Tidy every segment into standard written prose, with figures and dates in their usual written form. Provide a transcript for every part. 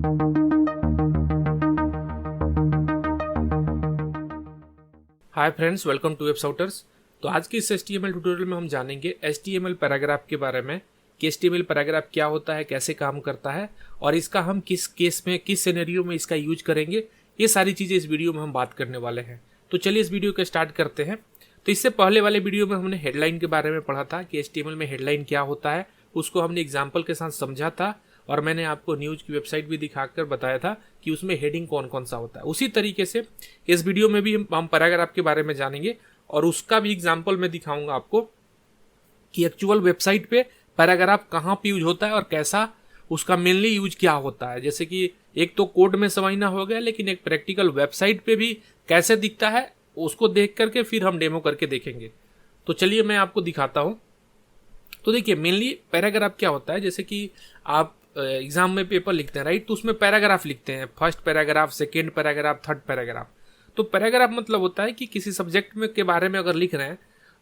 Hi friends, welcome to वेबसाउटर्स। तो आज के इस HTML ट्यूटोरियल में हम जानेंगे HTML पैराग्राफ के बारे में कि HTML पैराग्राफ क्या होता है, कैसे काम करता है और इसका हम किस केस में, किस सिनेरियो में इसका यूज करेंगे। ये सारी चीज़ें इस वीडियो में हम बात करने वाले हैं। तो चलिए इस वीडियो को स्टार्ट करते हैं। तो इससे पहले वाले वीडियो में हमने हेडलाइन के बारे में पढ़ा था कि HTML में हेडलाइन क्या होता है, उसको हमने एग्जाम्पल के साथ समझा था और मैंने आपको न्यूज़ की वेबसाइट भी दिखाकर बताया था कि उसमें हेडिंग कौन कौन सा होता है। उसी तरीके से इस वीडियो में भी हम पैराग्राफ के बारे में जानेंगे और उसका भी एग्जाम्पल मैं दिखाऊंगा आपको कि एक्चुअल वेबसाइट पे पैराग्राफ कहाँ पे यूज होता है और कैसा उसका मेनली यूज क्या होता है। जैसे कि एक तो कोड में समझना हो गया, लेकिन एक प्रैक्टिकल वेबसाइट पे भी कैसे दिखता है उसको देख करके फिर हम डेमो करके देखेंगे। तो चलिए मैं आपको दिखाता हूँ। तो देखिए मेनली पैराग्राफ क्या होता है, जैसे कि आप एग्जाम में पेपर लिखते हैं राइट, तो उसमें पैराग्राफ लिखते हैं, first paragraph, second paragraph, third paragraph. तो पैराग्राफ मतलब होता है कि किसी सब्जेक्ट में के बारे में अगर लिख रहे हैं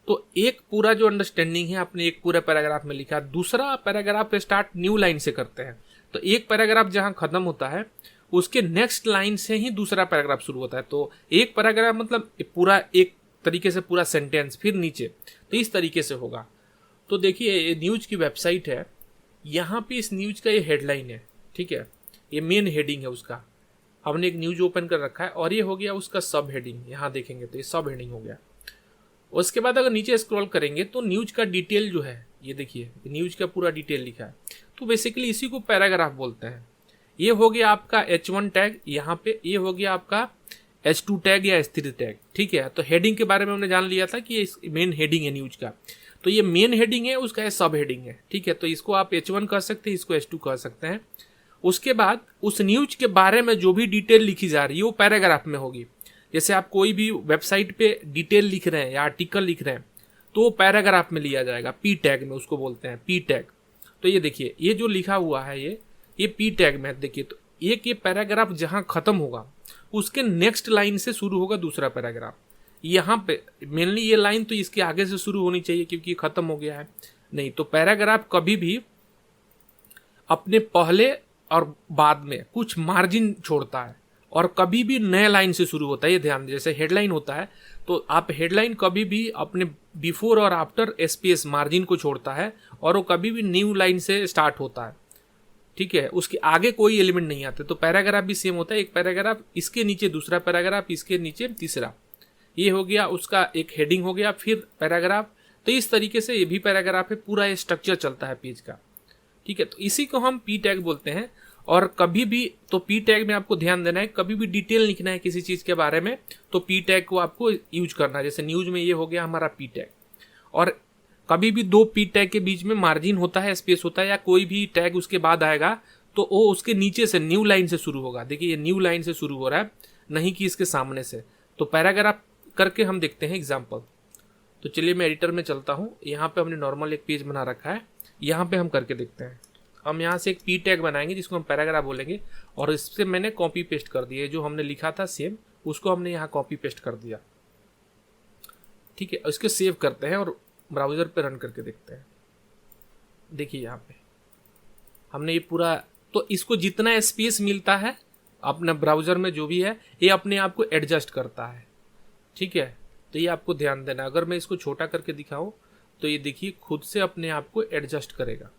तो एक पूरा जो अंडरस्टैंडिंग है आपने एक पूरा पैराग्राफ में लिखा, दूसरा पैराग्राफ स्टार्ट न्यू लाइन से करते हैं। तो एक पैराग्राफ जहां खत्म होता है उसके नेक्स्ट लाइन से ही दूसरा पैराग्राफ शुरू होता है। तो एक पैराग्राफ मतलब पूरा एक तरीके से पूरा सेंटेंस, फिर नीचे, तो इस तरीके से होगा। तो देखिए ये न्यूज की वेबसाइट है, यहाँ पे इस न्यूज का ये हेडलाइन है, ठीक है, ये मेन हेडिंग है उसका। हमने एक न्यूज ओपन कर रखा है और ये हो गया उसका सब हेडिंग। यहाँ देखेंगे तो ये सब हेडिंग हो गया। उसके बाद अगर नीचे स्क्रॉल करेंगे तो न्यूज का डिटेल जो है, ये देखिए न्यूज का पूरा डिटेल लिखा है। तो बेसिकली इसी को पैराग्राफ बोलते हैं। ये हो गया आपका H1 टैग, यहाँ पे ये हो गया आपका H2 टैग या H3 टैग, ठीक है। तो हेडिंग के बारे में हमने जान लिया था कि ये मेन हेडिंग है न्यूज का। तो ये मेन हेडिंग है, उसका ये सब हेडिंग है, ठीक है। तो इसको आप H1 कह सकते हैं, इसको H2 कह सकते हैं। उसके बाद उस न्यूज के बारे में जो भी डिटेल लिखी जा रही है वो पैराग्राफ में होगी। जैसे आप कोई भी वेबसाइट पे डिटेल लिख रहे हैं या आर्टिकल लिख रहे हैं तो वो पैराग्राफ में लिया जाएगा, P टैग में, उसको बोलते हैं P टैग। तो ये देखिए ये जो लिखा हुआ है ये P टैग में। देखिए तो एक ये पैराग्राफ जहां खत्म होगा उसके नेक्स्ट लाइन से शुरू होगा दूसरा पैराग्राफ। यहाँ पे मेनली ये लाइन तो इसके आगे से शुरू होनी चाहिए क्योंकि खत्म हो गया है। नहीं तो पैराग्राफ कभी भी अपने पहले और बाद में कुछ मार्जिन छोड़ता है और कभी भी नए लाइन से शुरू होता है। ये ध्यान, जैसे हेडलाइन होता है तो आप हेडलाइन कभी भी अपने बिफोर और आफ्टर स्पेस मार्जिन को छोड़ता है और वो कभी भी न्यू लाइन से स्टार्ट होता है, ठीक है। उसके आगे कोई एलिमेंट नहीं आते। तो पैराग्राफ भी सेम होता है, एक पैराग्राफ, इसके नीचे दूसरा पैराग्राफ, इसके नीचे तीसरा। ये हो गया उसका एक हेडिंग हो गया, फिर पैराग्राफ। तो इस तरीके से ये भी पैराग्राफ है, पूरा ये स्ट्रक्चर चलता है पेज का, ठीक है। तो इसी को हम P टैग बोलते हैं। और कभी भी तो P टैग में आपको ध्यान देना है, कभी भी डिटेल लिखना है किसी चीज के बारे में तो P टैग को आपको यूज करना है। जैसे न्यूज में ये हो गया हमारा P टैग। और कभी भी दो P टैग के बीच में मार्जिन होता है, स्पेस होता है, या कोई भी टैग उसके बाद आएगा तो वो उसके नीचे से न्यू लाइन से शुरू होगा। देखिए ये न्यू लाइन से शुरू हो रहा है, नहीं कि इसके सामने से। तो पैराग्राफ करके हम देखते हैं एग्जाम्पल। तो चलिए मैं एडिटर में चलता हूँ। यहाँ पे हमने नॉर्मल एक पेज बना रखा है, यहाँ पे हम करके देखते हैं। हम यहाँ से एक P टैग बनाएंगे जिसको हम पैराग्राफ बोलेंगे और इससे मैंने कॉपी पेस्ट कर दिया, जो हमने लिखा था सेम उसको हमने यहाँ कॉपी पेस्ट कर दिया, ठीक है। इसको सेव करते हैं और ब्राउजर पे रन करके देखते हैं। देखिए यहाँ पे हमने ये पूरा, तो इसको जितना स्पेस मिलता है अपने ब्राउजर में जो भी है ये अपने आप को एडजस्ट करता है, ठीक है। तो ये आपको ध्यान देना। अगर मैं इसको छोटा करके दिखाऊं तो ये देखिए खुद से अपने आप को एडजस्ट करेगा,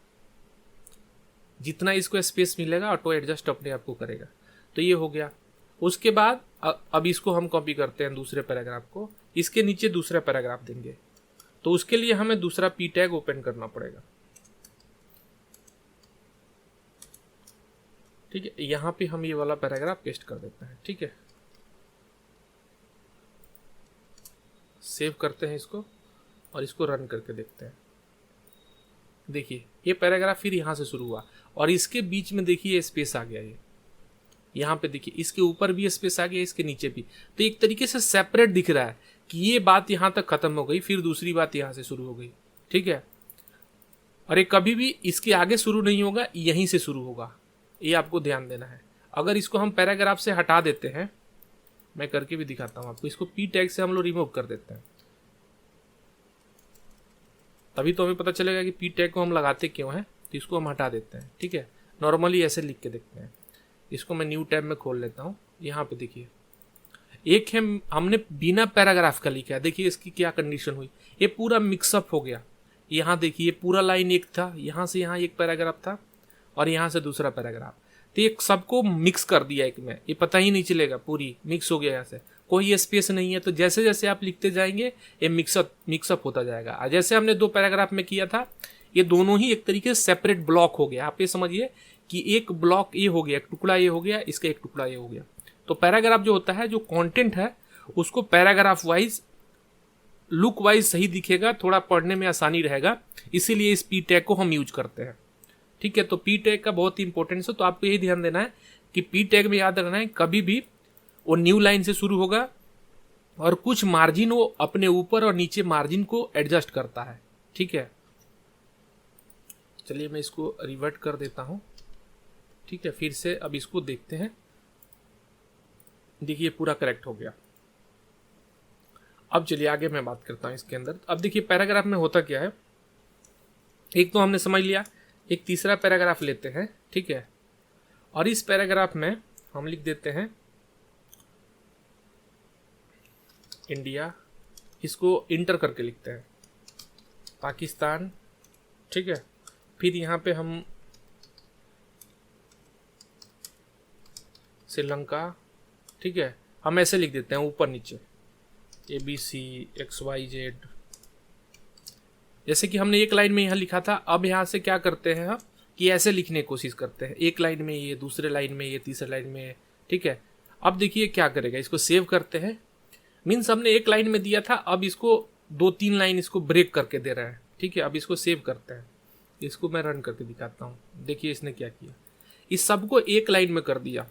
जितना इसको स्पेस मिलेगा ऑटो एडजस्ट अपने आप को करेगा। तो ये हो गया। उसके बाद अब इसको हम कॉपी करते हैं दूसरे पैराग्राफ को, इसके नीचे दूसरा पैराग्राफ देंगे। तो उसके लिए हमें दूसरा P टैग ओपन करना पड़ेगा, ठीक है। यहाँ पे हम ये वाला पैराग्राफ पेस्ट कर देते हैं, ठीक है। सेव करते हैं इसको और इसको रन करके देखते हैं। देखिए ये पैराग्राफ फिर यहाँ से शुरू हुआ और इसके बीच में देखिए स्पेस आ गया। ये यहाँ पे देखिए इसके ऊपर भी स्पेस आ गया, इसके नीचे भी। तो एक तरीके से सेपरेट दिख रहा है कि ये बात यहाँ तक खत्म हो गई, फिर दूसरी बात यहाँ से शुरू हो गई, ठीक है। और ये कभी भी इसके आगे शुरू नहीं होगा, यहीं से शुरू होगा, ये आपको ध्यान देना है। अगर इसको हम पैराग्राफ से हटा देते हैं, मैं करके भी दिखाता हूँ आपको, इसको P टैग से हम लोग रिमूव कर देते हैं, तभी तो हमें पता चलेगा कि P टैग को हम लगाते क्यों हैं। तो इसको हम हटा देते हैं, ठीक है। नॉर्मली ऐसे लिख के देखते हैं, इसको मैं न्यू टैब में खोल लेता हूँ। यहाँ पे देखिए एक है, हमने बिना पैराग्राफ का लिखा है, देखिए इसकी क्या कंडीशन हुई, ये पूरा मिक्सअप हो गया। यहाँ देखिए पूरा लाइन एक था, यहाँ से यहाँ एक पैराग्राफ था और यहाँ से दूसरा पैराग्राफ, तो ये सबको मिक्स कर दिया एक में, ये पता ही नहीं चलेगा, पूरी मिक्स हो गया। यहाँ से कोई स्पेस नहीं है, तो जैसे जैसे आप लिखते जाएंगे ये मिक्सअप होता जाएगा। जैसे हमने 2 पैराग्राफ में किया था, ये दोनों ही एक तरीके से सेपरेट ब्लॉक हो गया। आप ये समझिए कि एक ब्लॉक ये हो गया, एक टुकड़ा ये हो गया, इसका एक टुकड़ा ये हो गया। तो पैराग्राफ जो होता है, जो कंटेंट है उसको पैराग्राफ वाइज, लुक वाइज सही दिखेगा, थोड़ा पढ़ने में आसानी रहेगा, इसीलिए इस पी टैग को हम यूज करते हैं। ठीक है, तो पी टैग का बहुत ही इंपॉर्टेंस है। तो आपको यही ध्यान देना है कि पी टैग में याद रखना है कभी भी वो न्यू लाइन से शुरू होगा और कुछ मार्जिन वो अपने ऊपर और नीचे मार्जिन को एडजस्ट करता है। ठीक है, चलिए मैं इसको रिवर्ट कर देता हूं। ठीक है, फिर से अब इसको देखते हैं। देखिए पूरा करेक्ट हो गया। अब चलिए आगे मैं बात करता हूं इसके अंदर। अब देखिए पैराग्राफ में होता क्या है, एक तो हमने समझ लिया, एक तीसरा पैराग्राफ लेते हैं। ठीक है, और इस पैराग्राफ में हम लिख देते हैं इंडिया, इसको इंटर करके लिखते हैं पाकिस्तान। ठीक है, फिर यहाँ पे हम श्रीलंका। ठीक है, हम ऐसे लिख देते हैं ऊपर नीचे ABC XYZ, जैसे कि हमने एक लाइन में यहाँ लिखा था। अब यहाँ से क्या करते हैं हम कि ऐसे लिखने की कोशिश करते हैं, एक लाइन में ये, दूसरे लाइन में ये, तीसरे लाइन में। ठीक है, अब देखिए क्या करेगा, इसको सेव करते हैं। मीन्स हमने एक लाइन में दिया था, अब इसको 2-3 लाइन इसको ब्रेक करके दे रहा है। ठीक है, अब इसको सेव करते हैं, इसको मैं रन करके दिखाता हूँ। देखिए इसने क्या किया, इस सबको एक लाइन में कर दिया।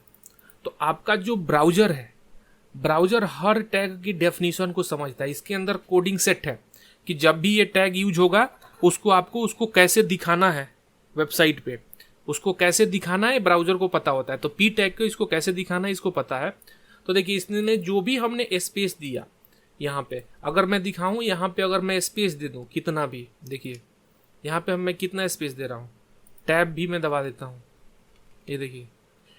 तो आपका जो ब्राउजर है, ब्राउजर हर टैग की डेफिनेशन को समझता है। इसके अंदर कोडिंग सेट है कि जब भी ये टैग यूज होगा उसको कैसे दिखाना है वेबसाइट पे, उसको कैसे दिखाना है ब्राउजर को पता होता है। तो पी टैग को इसको कैसे दिखाना है इसको पता है। तो देखिए इसने जो भी हमने स्पेस दिया यहाँ पे, अगर मैं दिखाऊं यहाँ पे, अगर मैं स्पेस दे दूं कितना भी, देखिए यहाँ पे मैं कितना स्पेस दे रहा हूँ, टैब भी मैं दबा देता हूँ, ये देखिए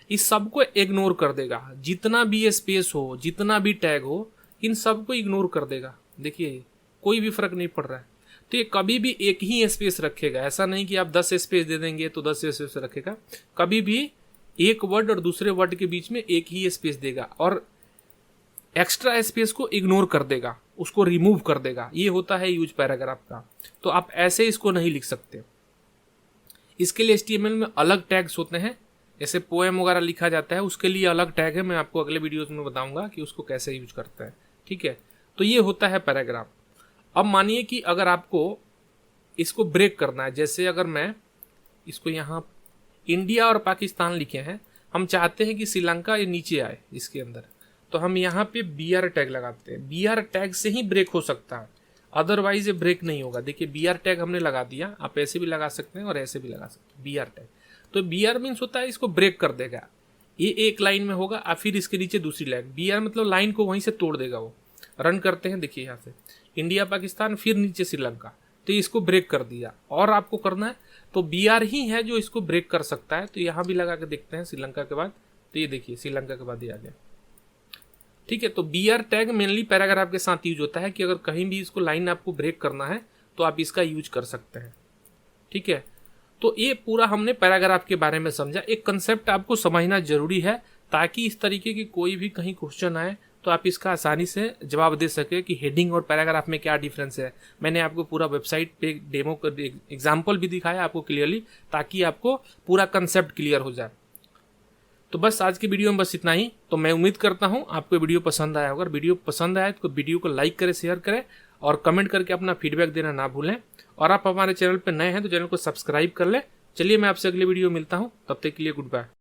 इस सब को इग्नोर कर देगा। जितना भी स्पेस हो, जितना भी टैग हो, इन सब को इग्नोर कर देगा। देखिए कोई भी फर्क नहीं पड़ रहा है। तो ये कभी भी एक ही स्पेस रखेगा, ऐसा नहीं कि आप 10 स्पेस दे देंगे तो 10 स्पेस रखेगा। कभी भी एक वर्ड और दूसरे वर्ड के बीच में एक ही स्पेस देगा और एक्स्ट्रा स्पेस को इग्नोर कर देगा, उसको रिमूव कर देगा। ये होता है यूज पैराग्राफ का। तो आप ऐसे इसको नहीं लिख सकते। इसके लिए HTML में अलग टैग्स होते हैं, जैसे पोएम वगैरह लिखा जाता है उसके लिए अलग टैग है, मैं आपको अगले वीडियोस में बताऊंगा कि उसको कैसे यूज करते हैं। ठीक है, तो ये होता है पैराग्राफ। अब मानिए कि अगर आपको इसको ब्रेक करना है, जैसे अगर मैं इसको यहाँ इंडिया और पाकिस्तान लिखे हैं, हम चाहते हैं कि श्रीलंका ये नीचे आए इसके अंदर, तो हम यहाँ पे BR टैग लगाते हैं। BR टैग से ही ब्रेक हो सकता है, अदरवाइज ये ब्रेक नहीं होगा। देखिए BR टैग हमने लगा दिया, आप ऐसे भी लगा सकते हैं और ऐसे भी लगा सकते हैं BR टैग। तो BR मीन्स होता है इसको ब्रेक कर देगा, ये एक लाइन में होगा और फिर इसके नीचे दूसरी लाइन। BR मतलब लाइन को वहीं से तोड़ देगा वो। रन करते हैं, देखिए यहाँ से इंडिया पाकिस्तान, फिर नीचे श्रीलंका, तो इसको ब्रेक कर दिया। और आपको करना है तो BR ही है जो इसको ब्रेक कर सकता है। तो यहाँ भी लगा के देखते हैं श्रीलंका के बाद, तो ये देखिए श्रीलंका के बाद ये आ गया। ठीक है, तो BR टैग मेनली पैराग्राफ के साथ यूज होता है कि अगर कहीं भी इसको लाइन आपको ब्रेक करना है तो आप इसका यूज कर सकते हैं। ठीक है, तो ये पूरा हमने पैराग्राफ के बारे में समझा। एक कंसेप्ट आपको समझना जरूरी है ताकि इस तरीके की कोई भी कहीं क्वेश्चन आए तो आप इसका आसानी से जवाब दे सके कि हेडिंग और पैराग्राफ में क्या डिफरेंस है। मैंने आपको पूरा वेबसाइट पे डेमो कर एग्जाम्पल भी दिखाया आपको क्लियरली, ताकि आपको पूरा कंसेप्ट क्लियर हो जाए। तो बस आज की वीडियो में बस इतना ही। तो मैं उम्मीद करता हूँ आपको वीडियो पसंद आया होगा। अगर वीडियो पसंद आया तो वीडियो को लाइक करें, शेयर करें और कमेंट करके अपना फीडबैक देना ना भूलें। और आप हमारे चैनल पर नए हैं तो चैनल को सब्सक्राइब कर लें। चलिए मैं आपसे अगले वीडियो मिलता हूँ, तब तक के लिए गुड बाय।